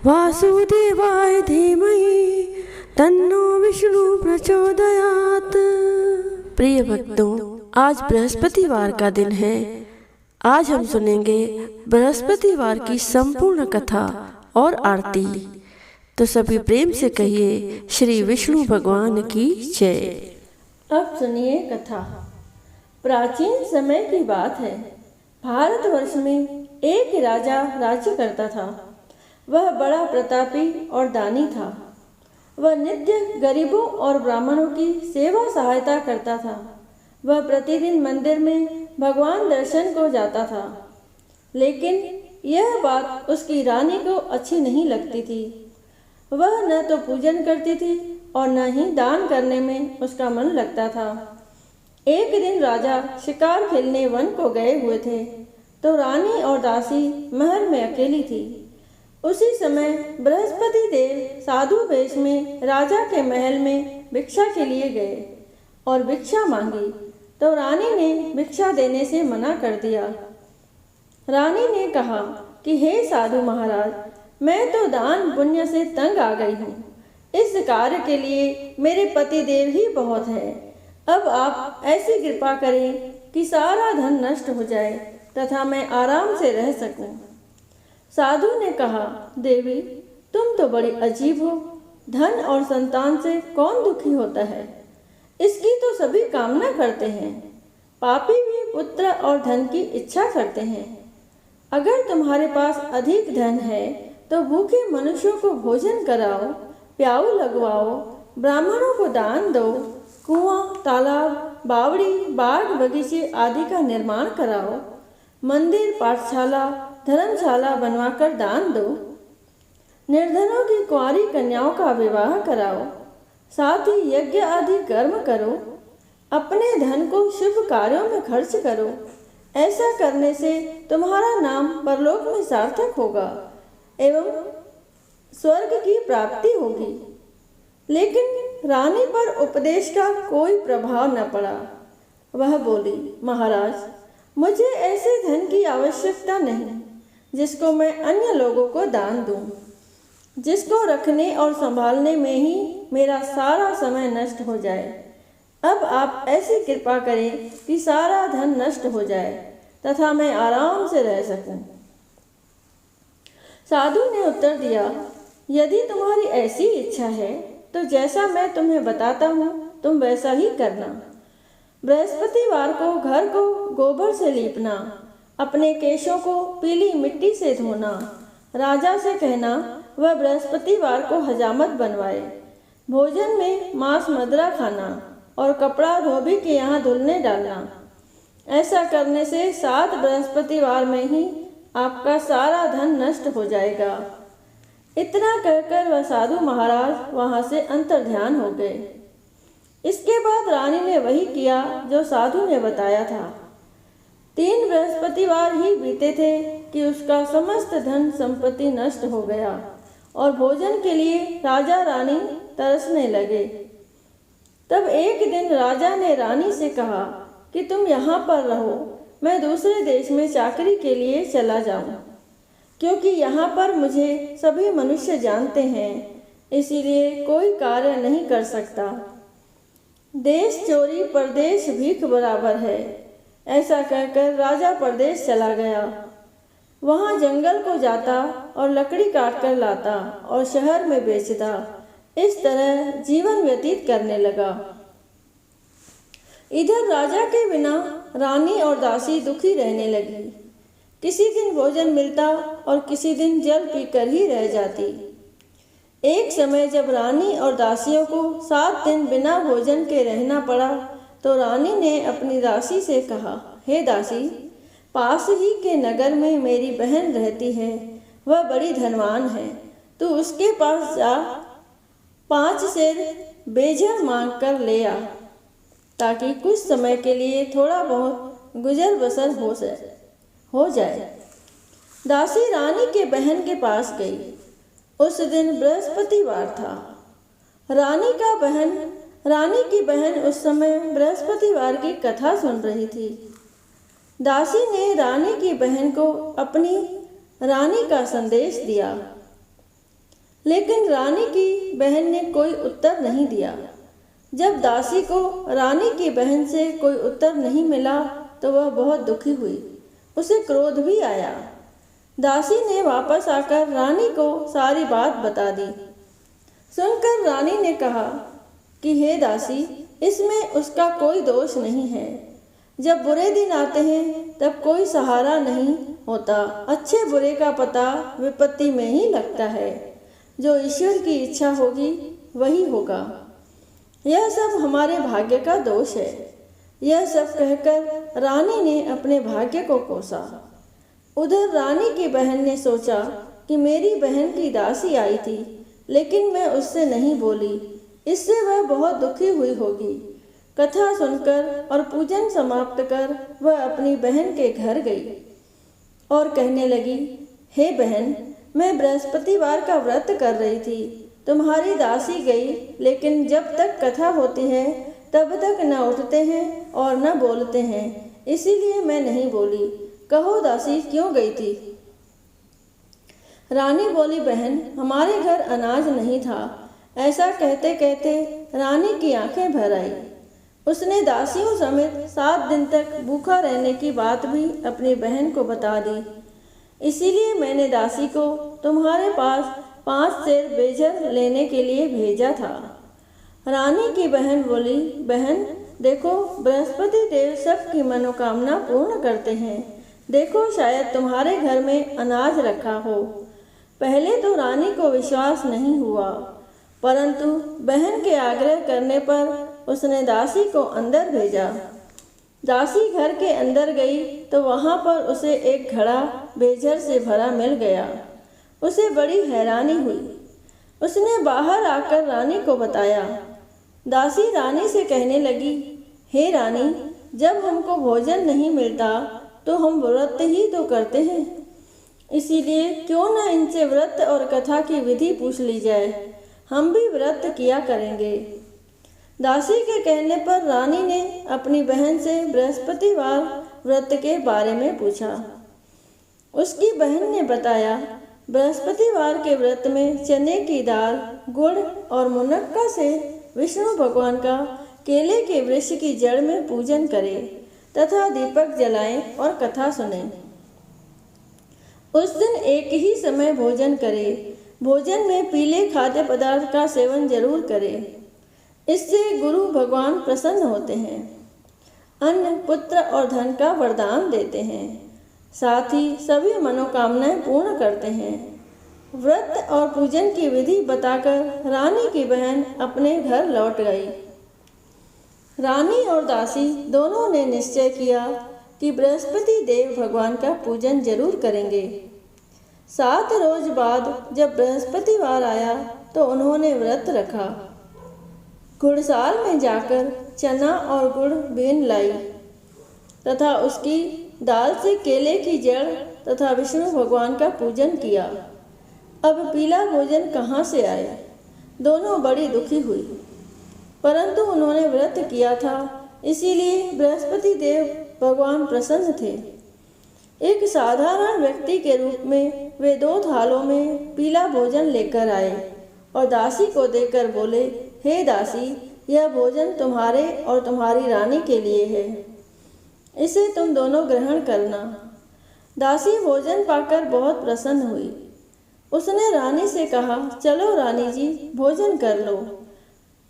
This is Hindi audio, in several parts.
वासुदेवाय धीमहि तन्नो विष्णु प्रचोदयात्। प्रिय भक्तों, आज बृहस्पतिवार का दिन है। आज हम सुनेंगे बृहस्पतिवार की संपूर्ण कथा और आरती। तो सभी प्रेम से कहिए श्री विष्णु भगवान की जय। अब सुनिए कथा। प्राचीन समय की बात है। भारतवर्ष में एक राजा राज्य करता था। वह बड़ा प्रतापी और दानी था। वह नित्य गरीबों और ब्राह्मणों की सेवा सहायता करता था। वह प्रतिदिन मंदिर में भगवान दर्शन को जाता था। लेकिन यह बात उसकी रानी को अच्छी नहीं लगती थी। वह न तो पूजन करती थी और न ही दान करने में उसका मन लगता था। एक दिन राजा शिकार खेलने वन को गए हुए थे, तो रानी और दासी महल में अकेली थी। उसी समय बृहस्पति देव साधु वेश में राजा के महल में भिक्षा के लिए गए और भिक्षा मांगी, तो रानी ने भिक्षा देने से मना कर दिया। रानी ने कहा कि हे साधु महाराज, मैं तो दान पुण्य से तंग आ गई हूँ। इस कार्य के लिए मेरे पति देव ही बहुत है। अब आप ऐसी कृपा करें कि सारा धन नष्ट हो जाए तथा मैं आराम से रह सकूं। साधु ने कहा, देवी, तुम तो बड़ी अजीब हो। धन और संतान से कौन दुखी होता है? इसकी तो सभी कामना करते हैं। पापी भी पुत्र और धन की इच्छा करते हैं। अगर तुम्हारे पास अधिक धन है तो भूखे मनुष्यों को भोजन कराओ, प्याऊ लगवाओ, ब्राह्मणों को दान दो, कुआं, तालाब, बावड़ी, बाग बगीचे आदि का निर्माण कराओ, मंदिर, पाठशाला, धर्मशाला बनवाकर दान दो, निर्धनों की कुंवारी कन्याओं का विवाह कराओ, साथ ही यज्ञ आदि कर्म करो, अपने धन को शुभ कार्यों में खर्च करो। ऐसा करने से तुम्हारा नाम परलोक में सार्थक होगा एवं स्वर्ग की प्राप्ति होगी। लेकिन रानी पर उपदेश का कोई प्रभाव न पड़ा। वह बोली, महाराज, मुझे ऐसे धन की आवश्यकता नहीं जिसको मैं अन्य लोगों को दान दूं, जिसको रखने और संभालने में ही मेरा सारा समय नष्ट हो जाए। अब आप ऐसी कृपा करें कि सारा धन नष्ट हो जाए तथा मैं आराम से रह सकूं। साधु ने उत्तर दिया, यदि तुम्हारी ऐसी इच्छा है तो जैसा मैं तुम्हें बताता हूँ तुम वैसा ही करना। बृहस्पतिवार को घर को गोबर से लीपना, अपने केशों को पीली मिट्टी से धोना, राजा से कहना वह बृहस्पतिवार को हजामत बनवाए, भोजन में मांस मदिरा खाना और कपड़ा धोबी के यहाँ धुलने डालना। ऐसा करने से 7 बृहस्पतिवार में ही आपका सारा धन नष्ट हो जाएगा। इतना कहकर वह साधु महाराज वहाँ से अंतर्ध्यान हो गए। इसके बाद रानी ने वही किया जो साधु ने बताया था। 3 बृहस्पतिवार ही बीते थे कि उसका समस्त धन संपत्ति नष्ट हो गया और भोजन के लिए राजा रानी तरसने लगे। तब एक दिन राजा ने रानी से कहा कि तुम यहाँ पर रहो, मैं दूसरे देश में चाकरी के लिए चला जाऊँ, क्योंकि यहाँ पर मुझे सभी मनुष्य जानते हैं, इसीलिए कोई कार्य नहीं कर सकता। देश चोरी परदेश भीख बराबर है। ऐसा कहकर राजा परदेश चला गया। वहाँ जंगल को जाता और लकड़ी काट कर लाता और शहर में बेचता। इस तरह जीवन व्यतीत करने लगा। इधर राजा के बिना रानी और दासी दुखी रहने लगी। किसी दिन भोजन मिलता और किसी दिन जल पीकर ही रह जाती। एक समय जब रानी और दासियों को 7 दिन बिना भोजन के रहना पड़ा, तो रानी ने अपनी दासी से कहा, हे दासी, पास ही के नगर में मेरी बहन रहती है, वह बड़ी धनवान है। तू उसके पास जा, 5 सेर बेजर मांग कर ले आ, ताकि कुछ समय के लिए थोड़ा बहुत गुजर बसर हो जाए। दासी रानी के बहन के पास गई। उस दिन बृहस्पतिवार था। रानी की बहन उस समय बृहस्पतिवार की कथा सुन रही थी। दासी ने रानी की बहन को अपनी रानी का संदेश दिया। लेकिन रानी की बहन ने कोई उत्तर नहीं दिया। जब दासी को रानी की बहन से कोई उत्तर नहीं मिला तो वह बहुत दुखी हुई, उसे क्रोध भी आया। दासी ने वापस आकर रानी को सारी बात बता दी। सुनकर रानी ने कहा कि हे दासी, इसमें उसका कोई दोष नहीं है। जब बुरे दिन आते हैं तब कोई सहारा नहीं होता। अच्छे बुरे का पता विपत्ति में ही लगता है। जो ईश्वर की इच्छा होगी वही होगा। यह सब हमारे भाग्य का दोष है। यह सब कहकर रानी ने अपने भाग्य को कोसा। उधर रानी की बहन ने सोचा कि मेरी बहन की दासी आई थी, लेकिन मैं उससे नहीं बोली, इससे वह बहुत दुखी हुई होगी। कथा सुनकर और पूजन समाप्त कर वह अपनी बहन के घर गई और कहने लगी, हे बहन, मैं बृहस्पतिवार का व्रत कर रही थी। तुम्हारी दासी गई, लेकिन जब तक कथा होती है तब तक न उठते हैं और न बोलते हैं, इसीलिए मैं नहीं बोली। कहो दासी क्यों गई थी? रानी बोली, बहन, हमारे घर अनाज नहीं था। ऐसा कहते कहते रानी की आंखें भर आई। उसने दासियों समेत 7 दिन तक भूखा रहने की बात भी अपनी बहन को बता दी। इसीलिए मैंने दासी को तुम्हारे पास 5 सेर बेजर लेने के लिए भेजा था। रानी की बहन बोली, बहन देखो, बृहस्पति देव सबकी मनोकामना पूर्ण करते हैं। देखो, शायद तुम्हारे घर में अनाज रखा हो। पहले तो रानी को विश्वास नहीं हुआ, परंतु बहन के आग्रह करने पर उसने दासी को अंदर भेजा। दासी घर के अंदर गई तो वहाँ पर उसे एक घड़ा बेजर से भरा मिल गया। उसे बड़ी हैरानी हुई। उसने बाहर आकर रानी को बताया। दासी रानी से कहने लगी, हे रानी, जब हमको भोजन नहीं मिलता तो हम व्रत ही तो करते हैं, इसीलिए क्यों न इनसे व्रत और कथा की विधि पूछ ली जाए। हम भी व्रत किया करेंगे। दासी के कहने पर रानी ने अपनी बहन से बृहस्पतिवार व्रत के बारे में पूछा। उसकी बहन ने बताया, बृहस्पतिवार के व्रत में चने की दाल, गुड़ और मुनक्का से विष्णु भगवान का केले के वृक्ष की जड़ में पूजन करें तथा दीपक जलाएं और कथा सुनें। उस दिन एक ही समय भोजन करें। भोजन में पीले खाद्य पदार्थ का सेवन जरूर करें, इससे गुरु भगवान प्रसन्न होते हैं। अन्न, पुत्र और धन का वरदान देते हैं, साथ ही सभी मनोकामनाएं पूर्ण करते हैं। व्रत और पूजन की विधि बताकर रानी की बहन अपने घर लौट गई। रानी और दासी दोनों ने निश्चय किया कि बृहस्पति देव भगवान का पूजन जरूर करेंगे। 7 रोज बाद जब बृहस्पतिवार आया तो उन्होंने व्रत रखा। घुड़साल में जाकर चना और गुड़ बीन लाई तथा उसकी दाल से केले की जड़ तथा विष्णु भगवान का पूजन किया। अब पीला भोजन कहाँ से आए? दोनों बड़ी दुखी हुई, परंतु उन्होंने व्रत किया था, इसीलिए बृहस्पति देव भगवान प्रसन्न थे। एक साधारण व्यक्ति के रूप में वे 2 थालों में पीला भोजन लेकर आए और दासी को देकर बोले, हे दासी, यह भोजन तुम्हारे और तुम्हारी रानी के लिए है, इसे तुम दोनों ग्रहण करना। दासी भोजन पाकर बहुत प्रसन्न हुई। उसने रानी से कहा, चलो रानी जी, भोजन कर लो।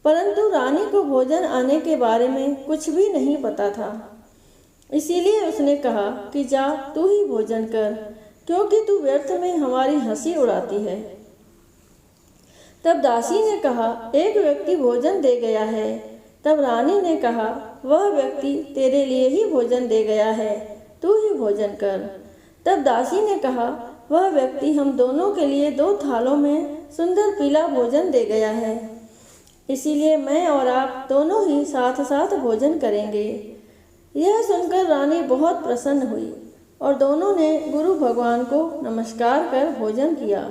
परंतु रानी को भोजन आने के बारे में कुछ भी नहीं पता था, इसीलिए उसने कहा कि जा तू ही भोजन कर, क्योंकि तू व्यर्थ में हमारी हंसी उड़ाती है। तब दासी ने कहा, एक व्यक्ति भोजन दे गया है। तब रानी ने कहा, वह व्यक्ति तेरे लिए ही भोजन दे गया है, तू ही भोजन कर। तब दासी ने कहा, वह व्यक्ति हम दोनों के लिए 2 थालों में सुंदर पीला भोजन दे गया है, इसीलिए मैं और आप दोनों ही साथ साथ भोजन करेंगे। यह सुनकर रानी बहुत प्रसन्न हुई और दोनों ने गुरु भगवान को नमस्कार कर भोजन किया।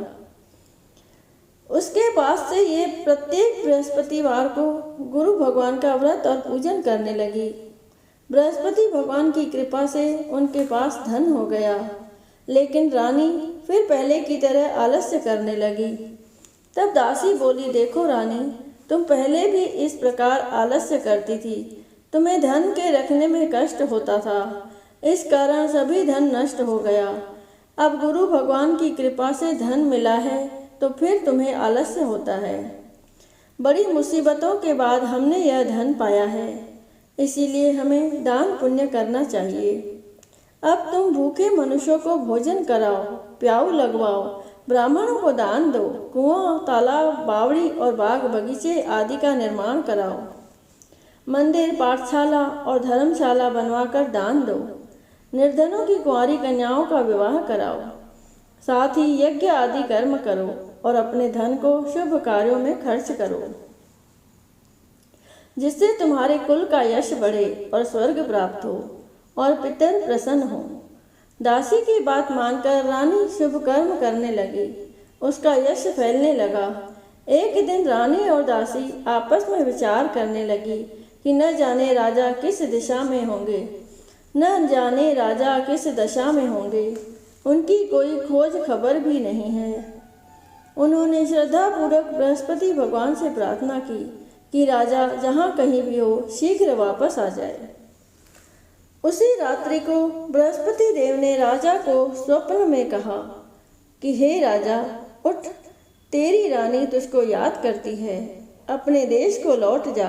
उसके बाद से ये प्रत्येक बृहस्पतिवार को गुरु भगवान का व्रत और पूजन करने लगी। बृहस्पति भगवान की कृपा से उनके पास धन हो गया, लेकिन रानी फिर पहले की तरह आलस्य करने लगी। तब दासी बोली, देखो रानी, तुम पहले भी इस प्रकार आलस्य करती थी। तुम्हें धन के रखने में कष्ट होता था, इस कारण सभी धन नष्ट हो गया। अब गुरु भगवान की कृपा से धन मिला है तो फिर तुम्हें आलस्य होता है। बड़ी मुसीबतों के बाद हमने यह धन पाया है, इसीलिए हमें दान पुण्य करना चाहिए। अब तुम भूखे मनुष्यों को भोजन कराओ, प्याऊ लगवाओ, ब्राह्मणों को दान दो, कुआं, तालाब, बावड़ी और बाग बगीचे आदि का निर्माण कराओ, मंदिर, पाठशाला और धर्मशाला बनवाकर दान दो, निर्धनों की कुंवारी कन्याओं का विवाह कराओ, साथ ही यज्ञ आदि कर्म करो और अपने धन को शुभ कार्यों में खर्च करो, जिससे तुम्हारे कुल का यश बढ़े और स्वर्ग प्राप्त हो और पितर प्रसन्न हो। दासी की बात मानकर रानी शुभ कर्म करने लगी, उसका यश फैलने लगा। एक दिन रानी और दासी आपस में विचार करने लगी कि न जाने राजा किस दिशा में होंगे, न जाने राजा किस दशा में होंगे, उनकी कोई खोज खबर भी नहीं है। उन्होंने श्रद्धापूर्वक बृहस्पति भगवान से प्रार्थना की कि राजा जहाँ कहीं भी हो शीघ्र वापस आ जाए। उसी रात्रि को बृहस्पति देव ने राजा को स्वप्न में कहा कि हे राजा, उठ, तेरी रानी तुझको याद करती है, अपने देश को लौट जा।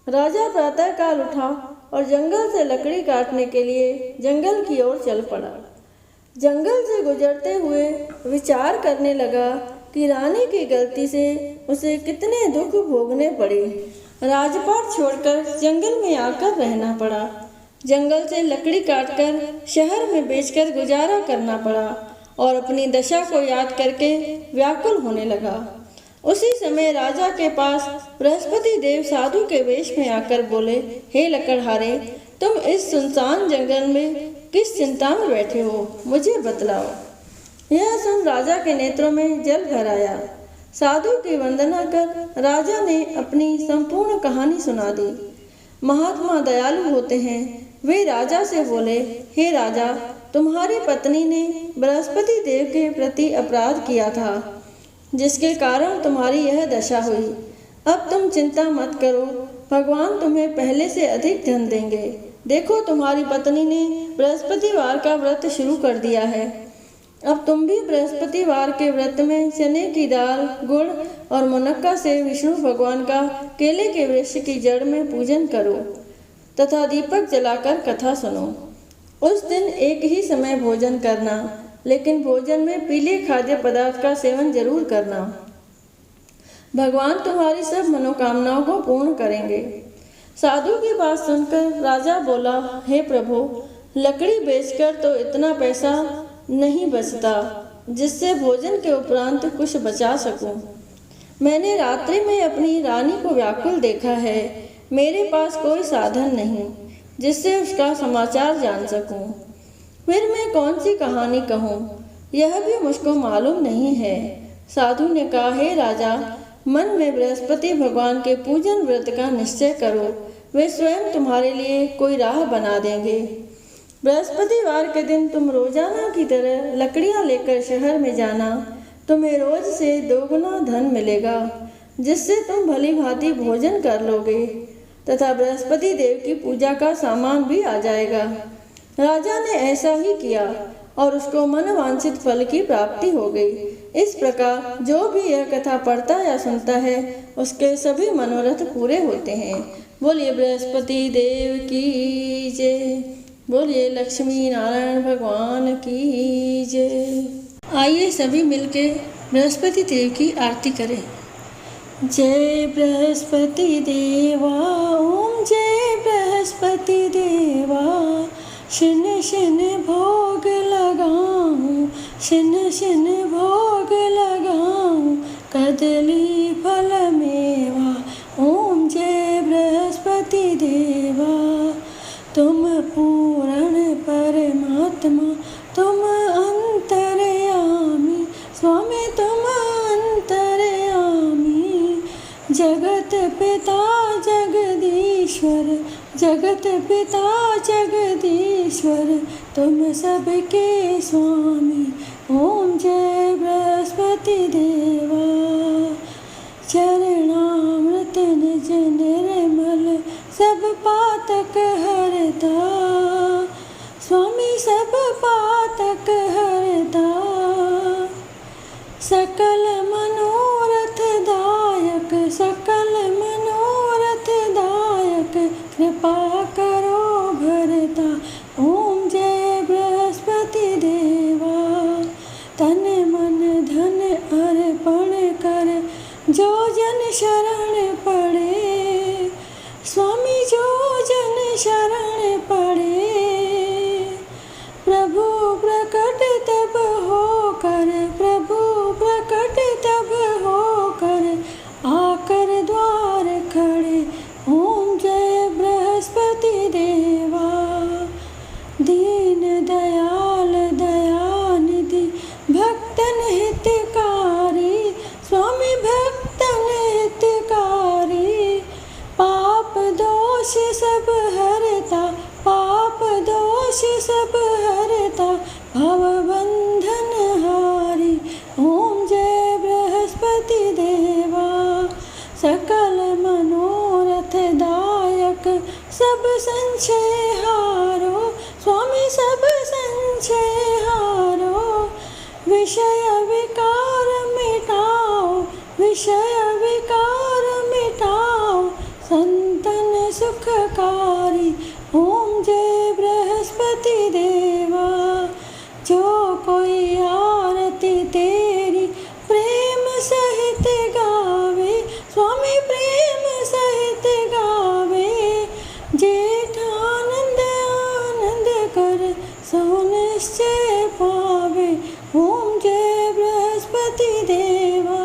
राजा प्रातःकाल उठा और जंगल से लकड़ी काटने के लिए जंगल की ओर चल पड़ा। जंगल से गुजरते हुए विचार करने लगा कि रानी की गलती से उसे कितने दुख भोगने पड़े। राजपाट छोड़कर जंगल में आकर रहना पड़ा। जंगल से लकड़ी काटकर शहर में बेचकर गुजारा करना पड़ा और अपनी दशा को याद करके व्याकुल होने लगा। उसी समय राजा के पास बृहस्पति देव साधु के वेश में आकर बोले, हे लकड़हारे, तुम इस सुनसान जंगल में किस चिंता में बैठे हो, मुझे बतलाओ। यह सुन राजा के नेत्रों में जल भर आया। साधु की वंदना कर राजा ने अपनी संपूर्ण कहानी सुना दी। महात्मा दयालु होते हैं। वे राजा से बोले, हे राजा, तुम्हारी पत्नी ने बृहस्पति देव के प्रति अपराध किया था, जिसके कारण तुम्हारी यह दशा हुई। अब तुम चिंता मत करो, भगवान तुम्हें पहले से अधिक धन देंगे। देखो, तुम्हारी पत्नी ने बृहस्पतिवार का व्रत शुरू कर दिया है। अब तुम भी बृहस्पतिवार के व्रत में चने की दाल, गुड़ और मुनक्का से विष्णु भगवान का केले के वृक्ष की जड़ में पूजन करो तथा दीपक जलाकर कथा सुनो। उस दिन एक ही समय भोजन करना, लेकिन भोजन में पीले खाद्य पदार्थ का सेवन जरूर करना। भगवान तुम्हारी सब मनोकामनाओं को पूर्ण करेंगे। साधु की बात सुनकर राजा बोला, हे प्रभु, लकड़ी बेचकर तो इतना पैसा नहीं बचता जिससे भोजन के उपरांत कुछ बचा सकूं। मैंने रात्रि में अपनी रानी को व्याकुल देखा है। मेरे पास कोई साधन नहीं जिससे उसका समाचार जान सकूं। फिर मैं कौन सी कहानी कहूँ, यह भी मुझको मालूम नहीं है। साधु ने कहा, हे राजा, मन में बृहस्पति भगवान के पूजन व्रत का निश्चय करो, वे स्वयं तुम्हारे लिए कोई राह बना देंगे। बृहस्पतिवार के दिन तुम रोजाना की तरह लकड़ियाँ लेकर शहर में जाना। तुम्हें रोज से दोगुना धन मिलेगा, जिससे तुम भली भांति भोजन कर लोगे तथा बृहस्पति देव की पूजा का सामान भी आ जाएगा। राजा ने ऐसा ही किया और उसको मनवांछित फल की प्राप्ति हो गई। इस प्रकार जो भी यह कथा पढ़ता या सुनता है, उसके सभी मनोरथ पूरे होते हैं। बोलिए बृहस्पति देव की जय। बोलिए लक्ष्मी नारायण भगवान की जय। आइए सभी मिलके बृहस्पति देव की आरती करें। जय बृहस्पति देवा, ओम जय बृहस्पति देवा। शिन शिन भोग लगाऊं, शिन शिन भोग लगाऊं, कदली फल मेवा। ओम जय बृहस्पति देवा। तुम पूर्ण परमात्मा, तुम अंतर्यामी, स्वामी तुम अंतर्यामी। जगत पिता जगदीश्वर, जगत पिता जगदीश्वर, तुम सबके स्वामी। ओम जय बृहस्पति देवा। पातक हरता, स्वामी सब पातक हरता। सकल मनोरथ दायक, सकल मनोरथ दायक, कृपा करो भरता। ओम जय बृहस्पति देवा, तन मन धन अर्पण कर, जो जन शरण पड़े, स्वामी जो जन शरण पड़े। प्रभु प्रकट तब होकर, प्रभु प्रकट तब होकर, आकर द्वार खड़े। ओम जय बृहस्पति देवा, दीन दयाल दयानिधि, भक्तन हितकारी, स्वामी भक्तन हितकारी। पाप दोष सब हरता, पाप दोष सब हरता, भव बंधन हारी। ओम जय बृहस्पति देवा, सकल मनोरथ दायक, सब संशय हारो, स्वामी सब संशय हारो। विषय विकार मिटाओ, विषय विकार मिटाओ, संतन सुखकारी। ओम जय बृहस्पति देवा, जो कोई आरती तेरी प्रेम सहित गावे, स्वामी प्रेम सहित गावे। जेठ आनंद आनंद कर, सो निश्चय पावे। ओम जय बृहस्पति देवा,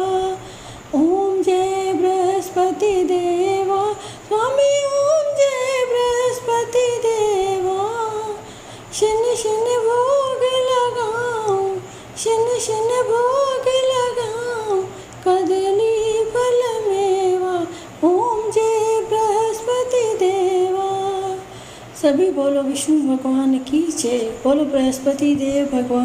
ओम जय बृहस्पति देवा, स्वामी ओम जय बृहस्पति देवा। शन शन भोग लगाऊं, शन शन भोग लगाऊं, कदली फल मेवा। ओम जय बृहस्पति देवा। सभी बोलो विष्णु भगवान की जय, बोलो बृहस्पति देव भगवान।